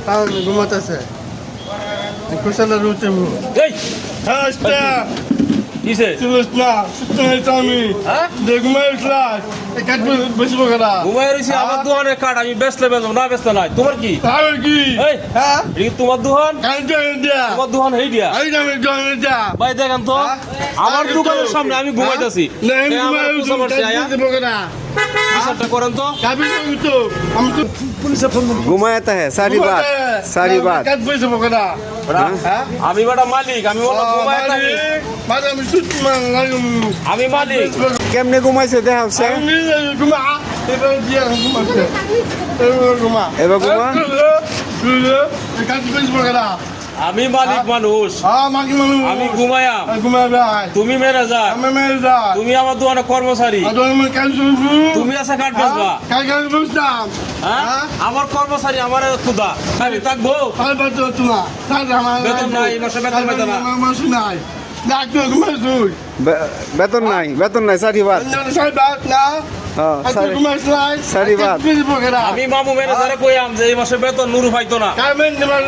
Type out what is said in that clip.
কারণ ঘুমাতেছে কুশলের রুচি এই কিসে আমি হ্যাঁ ঘুমাই উঠলাম বেশি বকেরা ঘুমাই রয়েছি আমার দোকানের কাঠ আমি বেচলে বেচবো না বেচলে নাই তোমার কি তাহলে কি এই হ্যাঁ এই তোমার দোকান কারেন্ট দিয়া তোমার দোকান হেই দিয়া এই আমি জয়েন দিয়া ভাই দেখেন তো আমার দোকানের সামনে আমি ঘুমাইতেছি না আমি ঘুমাই উঠলাম বকেরা হিসাবটা করেন তো কাবি তো আমি তো পুলিশে ফোন घुमाता है सारी बात কাজ পেয়েছে বকেরা হ্যাঁ আমি বেটা মালিক আমি বলো ঘুমাই থাকি মানে আমি সুত আমি মালিক কেমনে ঘুমাইছে দেখা হচ্ছে আমি ঘুমা এবার দিয়া ঘুমাচ্ছে এবার ঘুমা এবার ঘুমা? কাজ পেয়েছে বকেরা আমি মালিক মানুষ হ্যাঁ মাকি মানুষ আমি ঘুমায়াম ঘুমাই ভাই তুমি ম্যানেজার আমি মেরে যা তুমি আমার দোকানে কর্মচারী আমি কাজ শুরু তুমি আছে কাঠ বেচবা কাজ বুঝতাম হ্যাঁ আমার কর্মচারী আমার খুদা খালি থাকবো তাই বাদ তোমা তাই আমার বেতন নাই মাসে বেতন পাইতো না মাস নাই ডাক্তার ঘুমাই শুই বেতন নাই সারি বাদ সাই বাদ না হ্যাঁ আজকে ঘুমাই নাই সারি বাদ। বকেরা আমি মামু ম্যানেজারে কইয়াম যে এই মাসে বেতন নুরু পাইতো না কামেন নিমাল